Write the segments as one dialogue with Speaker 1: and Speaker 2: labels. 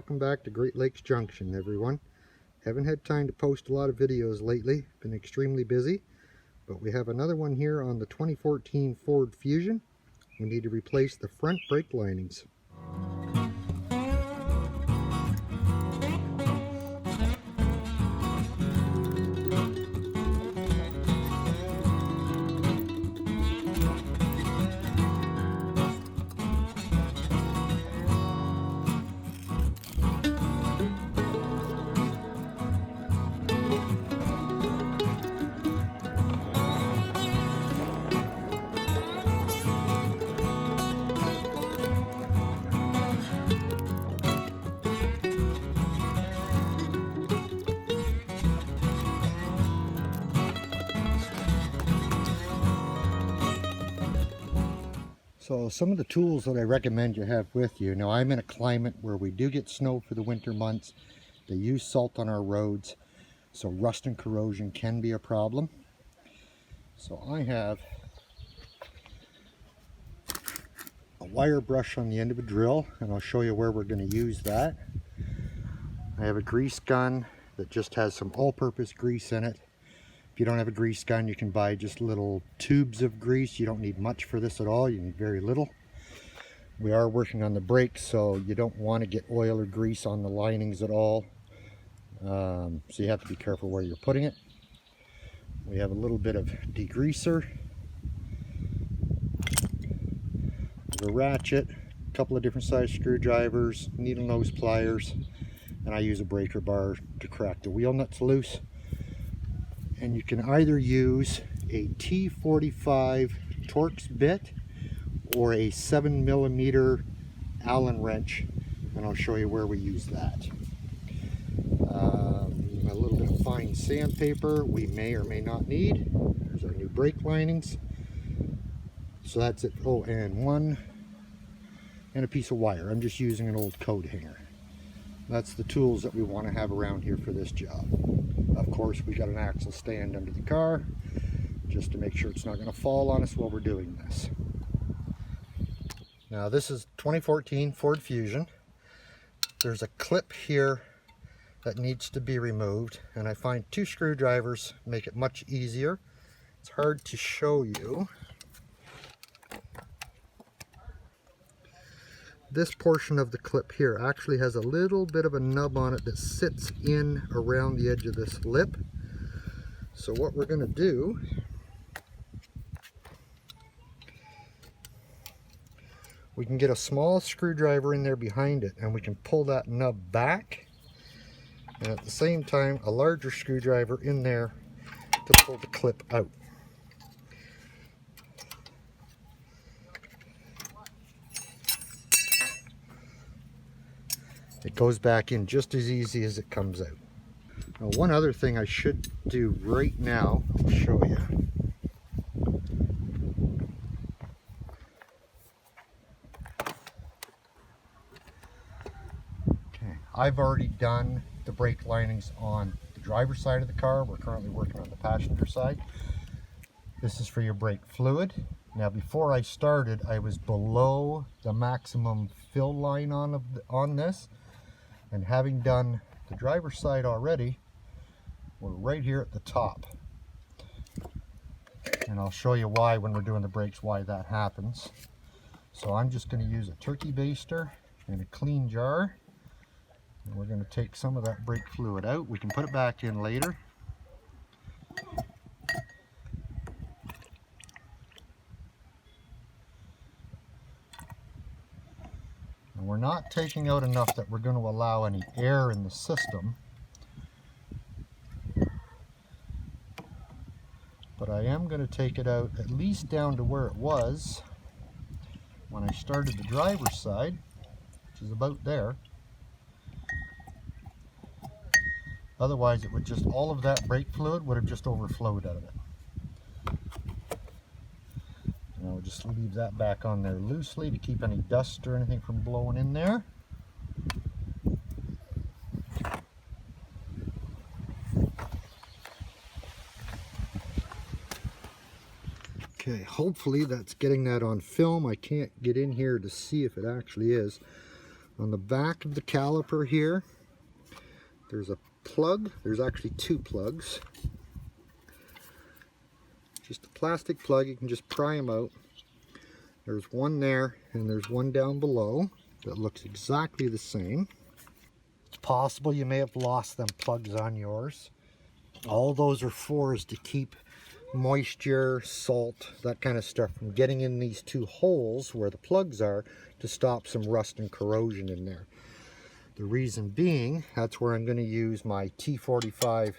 Speaker 1: Welcome back to Great Lakes Junction, everyone. Haven't had time to post a lot of videos lately, been extremely busy, but we have another one here on the 2014 Ford Fusion. We need to replace the front brake linings. So some of the tools that I recommend you have with you. Now I'm in a climate where we do get snow for the winter months. They use salt on our roads, so rust and corrosion can be a problem. So I have a wire brush on the end of a drill, and I'll show you where we're going to use that. I have a grease gun that just has some all-purpose grease in it. If you don't have a grease gun, you can buy just little tubes of grease. You don't need much for this at all. You need very little. We are working on the brakes, so you don't want to get oil or grease on the linings at all. So you have to be careful where you're putting it. We have a little bit of degreaser, a ratchet, a couple of different size screwdrivers, needle nose pliers, and I use a breaker bar to crack the wheel nuts loose. And you can either use a T45 Torx bit or a 7mm Allen wrench, and I'll show you where we use that. A little bit of fine sandpaper we may or may not need. There's our new brake linings. So that's it. Oh, and a piece of wire. I'm just using an old coat hanger. That's the tools that we want to have around here for this job. Of course, we got an axle stand under the car just to make sure it's not going to fall on us while we're doing this. Now this is 2014 Ford Fusion. There's a clip here that needs to be removed, and I find 2 screwdrivers make it much easier. It's hard to show you. This portion of the clip here actually has a little bit of a nub on it that sits in around the edge of this lip. So what we're going to do, we can get a small screwdriver in there behind it, and we can pull that nub back, and at the same time a larger screwdriver in there to pull the clip out. It goes back in just as easy as it comes out. Now, one other thing I should do right now, I'll show you. Okay, I've already done the brake linings on the driver's side of the car. We're currently working on the passenger side. This is for your brake fluid. Now, before I started, I was below the maximum fill line on this. And having done the driver's side already, we're right here at the top. And I'll show you why when we're doing the brakes, why that happens. So I'm just going to use a turkey baster and a clean jar. And we're going to take some of that brake fluid out. We can put it back in later. And we're not taking out enough that we're going to allow any air in the system. But I am going to take it out at least down to where it was when I started the driver's side, which is about there. Otherwise, it would just, all of that brake fluid would have just overflowed out of it. And I'll just leave that back on there loosely to keep any dust or anything from blowing in there. Okay, hopefully that's getting that on film. I can't get in here to see if it actually is. On the back of the caliper here, there's a plug. There's actually two plugs. Just a plastic plug. You can just pry them out. There's one there and there's one down below that looks exactly the same. It's possible you may have lost them plugs on yours. All those are for is to keep moisture, salt, that kind of stuff from getting in these two holes where the plugs are, to stop some rust and corrosion in there. The reason being, that's where I'm going to use my T45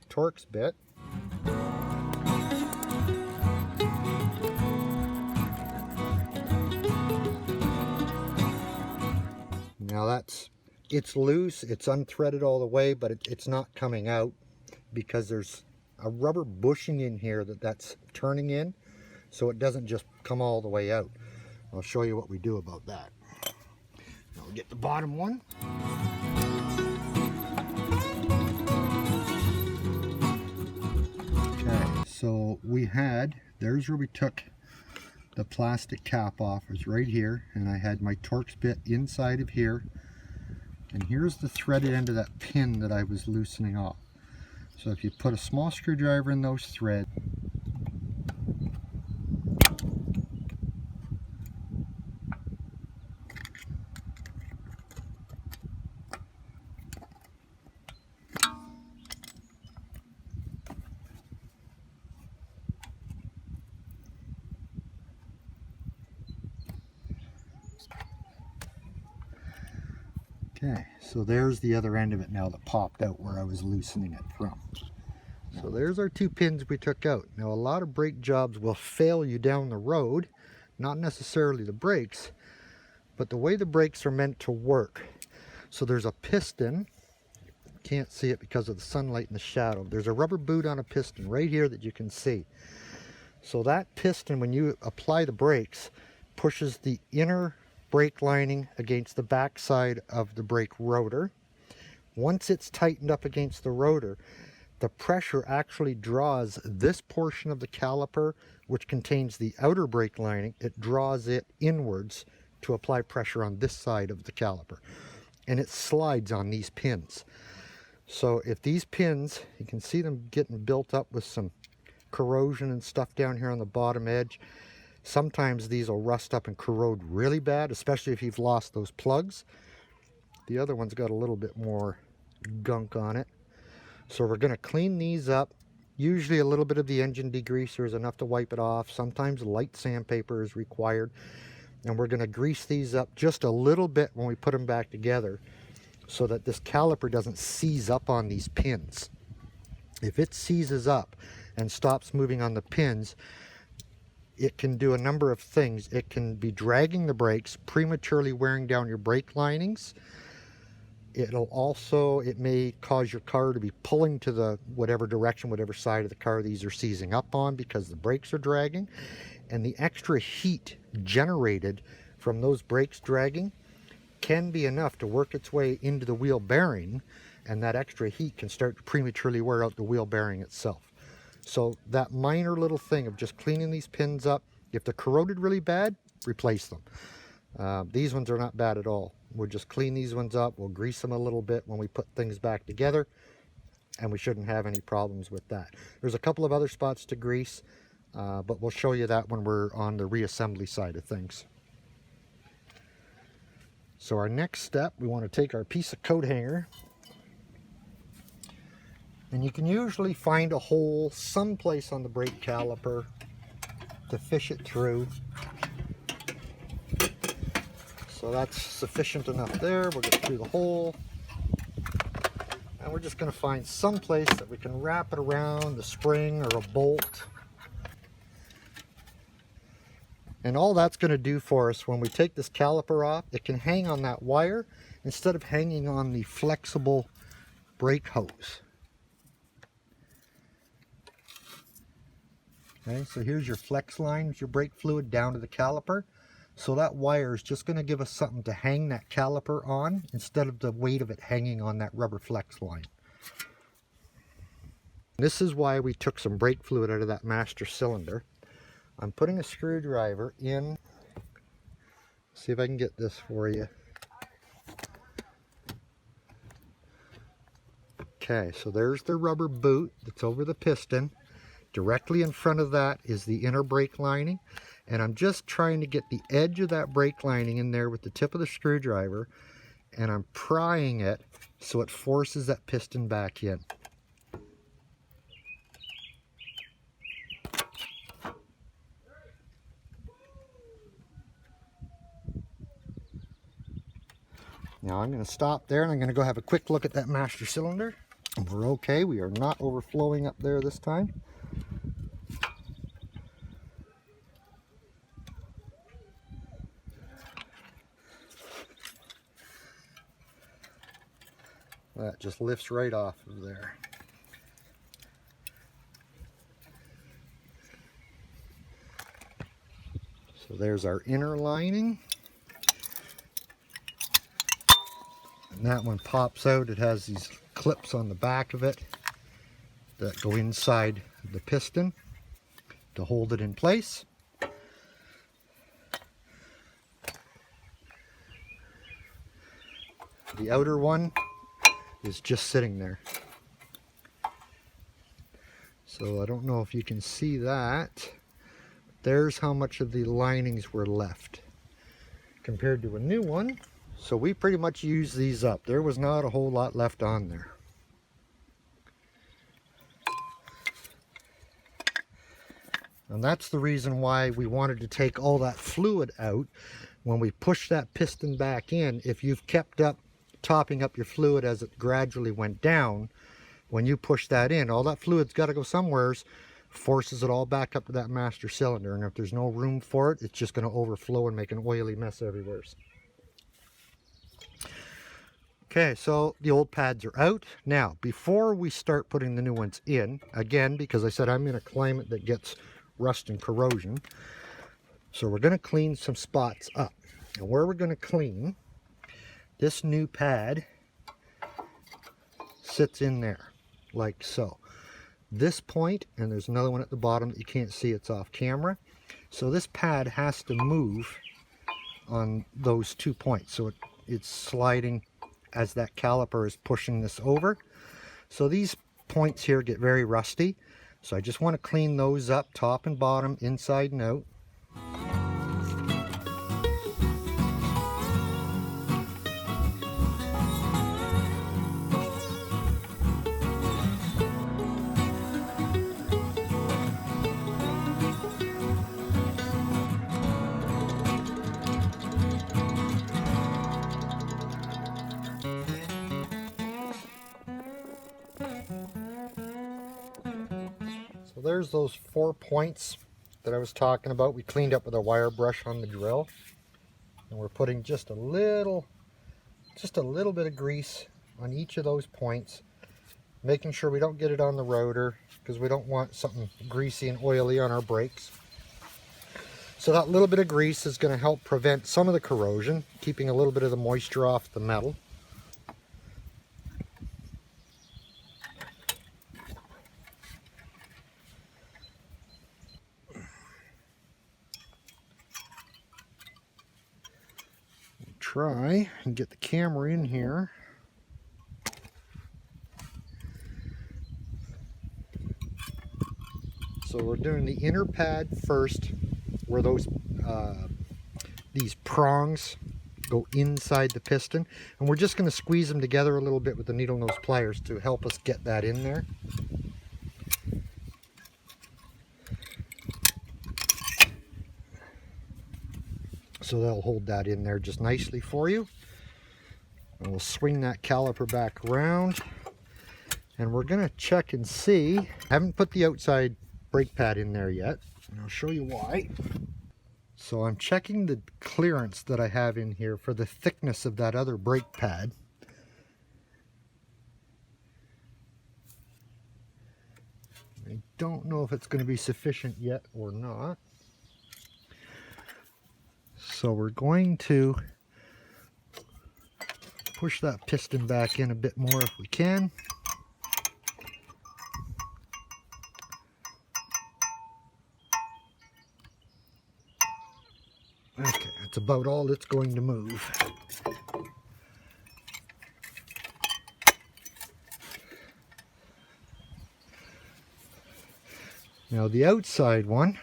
Speaker 1: Torx bit. Now it's loose, it's unthreaded all the way, but it's not coming out because there's a rubber bushing in here that's turning in, so it doesn't just come all the way out. I'll show you what we do about that. I'll get the bottom one. Okay, so there's where we took the plastic cap off. It was right here, and I had my Torx bit inside of here, and here's the threaded end of that pin that I was loosening off. So if you put a small screwdriver in those threads, okay, so there's the other end of it now that popped out where I was loosening it from. So there's our two pins we took out. Now a lot of brake jobs will fail you down the road, not necessarily the brakes, but the way the brakes are meant to work. So there's a piston, can't see it because of the sunlight and the shadow. There's a rubber boot on a piston right here that you can see. So that piston, when you apply the brakes, pushes the inner brake lining against the back side of the brake rotor. Once it's tightened up against the rotor, the pressure actually draws this portion of the caliper, which contains the outer brake lining, it draws it inwards to apply pressure on this side of the caliper. And it slides on these pins. So if these pins, you can see them getting built up with some corrosion and stuff down here on the bottom edge. Sometimes these will rust up and corrode really bad, especially if you've lost those plugs. The other one's got a little bit more gunk on it. So we're going to clean these up. Usually a little bit of the engine degreaser is enough to wipe it off. Sometimes light sandpaper is required. And we're going to grease these up just a little bit when we put them back together so that this caliper doesn't seize up on these pins. If it seizes up and stops moving on the pins, it can do a number of things. It can be dragging the brakes, prematurely wearing down your brake linings. It may cause your car to be pulling to the whatever direction, whatever side of the car these are seizing up on because the brakes are dragging. And the extra heat generated from those brakes dragging can be enough to work its way into the wheel bearing, and that extra heat can start to prematurely wear out the wheel bearing itself. So that minor little thing of just cleaning these pins up, if they're corroded really bad, replace them. These ones are not bad at all. We'll just clean these ones up. We'll grease them a little bit when we put things back together, and we shouldn't have any problems with that. There's a couple of other spots to grease, but we'll show you that when we're on the reassembly side of things. So our next step, we want to take our piece of coat hanger, and you can usually find a hole someplace on the brake caliper to fish it through. So that's sufficient enough there. We'll get through the hole. And we're just going to find some place that we can wrap it around the spring or a bolt. And all that's going to do for us when we take this caliper off, it can hang on that wire instead of hanging on the flexible brake hose. Okay, so here's your flex line with your brake fluid down to the caliper. So that wire is just going to give us something to hang that caliper on instead of the weight of it hanging on that rubber flex line. This is why we took some brake fluid out of that master cylinder. I'm putting a screwdriver in. See if I can get this for you. Okay, so there's the rubber boot that's over the piston. Directly in front of that is the inner brake lining, and I'm just trying to get the edge of that brake lining in there with the tip of the screwdriver, and I'm prying it so it forces that piston back in. Now I'm going to stop there and I'm going to go have a quick look at that master cylinder. We're okay. We are not overflowing up there this time. That just lifts right off of there. So there's our inner lining. And that one pops out. It has these clips on the back of it that go inside the piston to hold it in place. The outer one is just sitting there. So I don't know if you can see that. There's how much of the linings were left compared to a new one. So we pretty much used these up. There was not a whole lot left on there. And that's the reason why we wanted to take all that fluid out when we push that piston back in. If you've kept up topping up your fluid as it gradually went down, when you push that in, all that fluid's got to go somewheres, forces it all back up to that master cylinder, and if there's no room for it, it's just going to overflow and make an oily mess everywhere. Okay, so the old pads are out. Now, before we start putting the new ones in, again, because I said I'm in a climate that gets rust and corrosion, so we're going to clean some spots up. And where we're going to clean, this new pad sits in there, like so. This point, and there's another one at the bottom that you can't see, it's off camera. So this pad has to move on those 2 points. So it's sliding as that caliper is pushing this over. So these points here get very rusty. So I just want to clean those up, top and bottom, inside and out. So there's those 4 points that I was talking about. We cleaned up with a wire brush on the drill. And we're putting just a little bit of grease on each of those points, making sure we don't get it on the rotor because we don't want something greasy and oily on our brakes. So that little bit of grease is going to help prevent some of the corrosion, keeping a little bit of the moisture off the metal. Try and get the camera in here. So we're doing the inner pad first, where those these prongs go inside the piston, and we're just going to squeeze them together a little bit with the needle nose pliers to help us get that in there. So that'll hold that in there just nicely for you. And we'll swing that caliper back around. And we're going to check and see. I haven't put the outside brake pad in there yet. And I'll show you why. So I'm checking the clearance that I have in here for the thickness of that other brake pad. I don't know if it's going to be sufficient yet or not. So we're going to push that piston back in a bit more if we can. Okay, that's about all it's going to move. Now the outside one,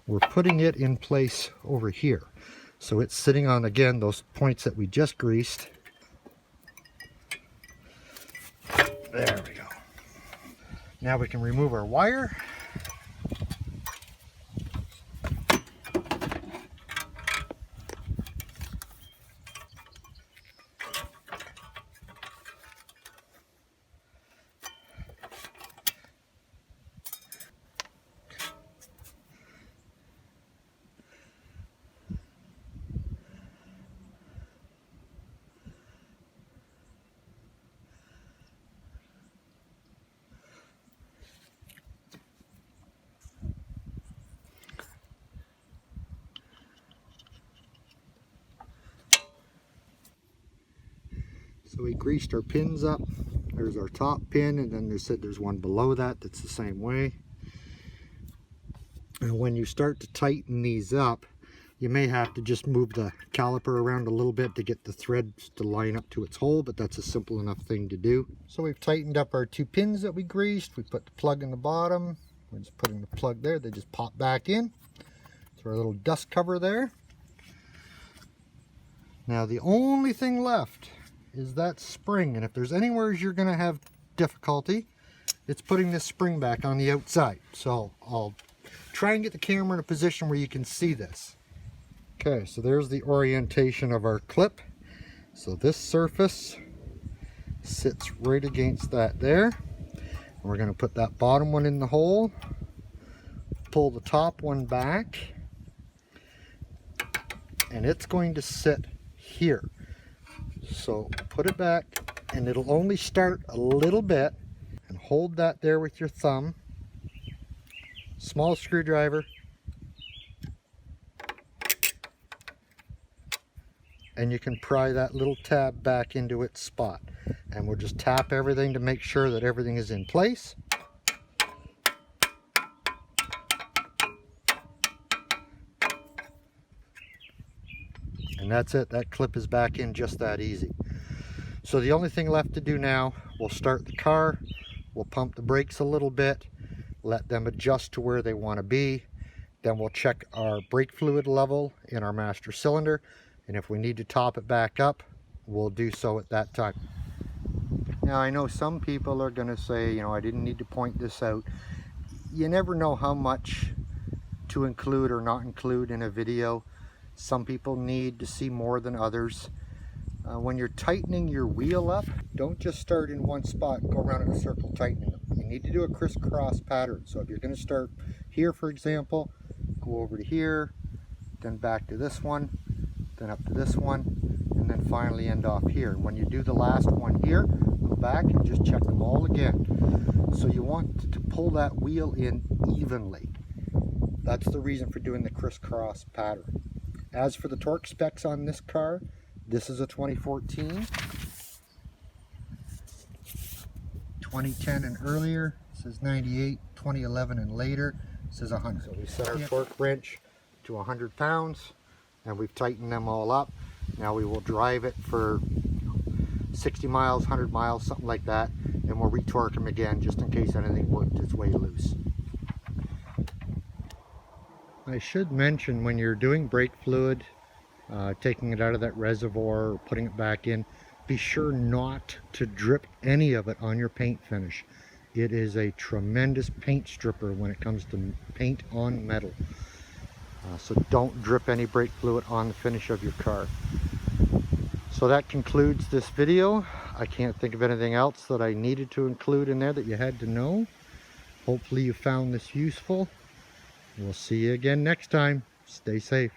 Speaker 1: we're putting it in place over here. So it's sitting on, again, those points that we just greased. There we go. Now we can remove our wire. So we greased our pins up. There's our top pin, and then there's one below that that's the same way. And when you start to tighten these up, you may have to just move the caliper around a little bit to get the threads to line up to its hole, but that's a simple enough thing to do. So we've tightened up our 2 pins that we greased. We put the plug in the bottom. We're just putting the plug there. They just pop back in. So our little dust cover there. Now the only thing left is that spring, and if there's anywhere you're going to have difficulty, it's putting this spring back on the outside. So I'll try and get the camera in a position where you can see this. Okay, so there's the orientation of our clip. So this surface sits right against that there. And we're going to put that bottom one in the hole, pull the top one back, and it's going to sit here. So put it back, and it'll only start a little bit, and hold that there with your thumb. Small screwdriver, and you can pry that little tab back into its spot. And we'll just tap everything to make sure that everything is in place. And that's it. That clip is back in just that easy. So the only thing left to do now, we'll start the car, we'll pump the brakes a little bit, let them adjust to where they want to be. Then we'll check our brake fluid level in our master cylinder, and if we need to top it back up, we'll do so at that time. Now I know some people are going to say, you know, I didn't need to point this out. You never know how much to include or not include in a video. Some people need to see more than others. When you're tightening your wheel up, don't just start in one spot and go around in a circle tightening them. You need to do a crisscross pattern. So if you're going to start here, for example, go over to here, then back to this one, then up to this one, and then finally end off here. When you do the last one here, go back and just check them all again. So you want to pull that wheel in evenly. That's the reason for doing the crisscross pattern. As for the torque specs on this car, this is a 2014. 2010 and earlier, it says 98, 2011 and later, it says 100. So we set our torque wrench to 100 pounds, and we've tightened them all up. Now we will drive it for 60 miles, 100 miles, something like that, and we'll retorque them again just in case anything worked its way loose. I should mention, when you're doing brake fluid, taking it out of that reservoir or putting it back in, be sure not to drip any of it on your paint finish. It is a tremendous paint stripper when it comes to paint on metal. So don't drip any brake fluid on the finish of your car. So that concludes this video. I can't think of anything else that I needed to include in there that you had to know. Hopefully you found this useful. We'll see you again next time. Stay safe.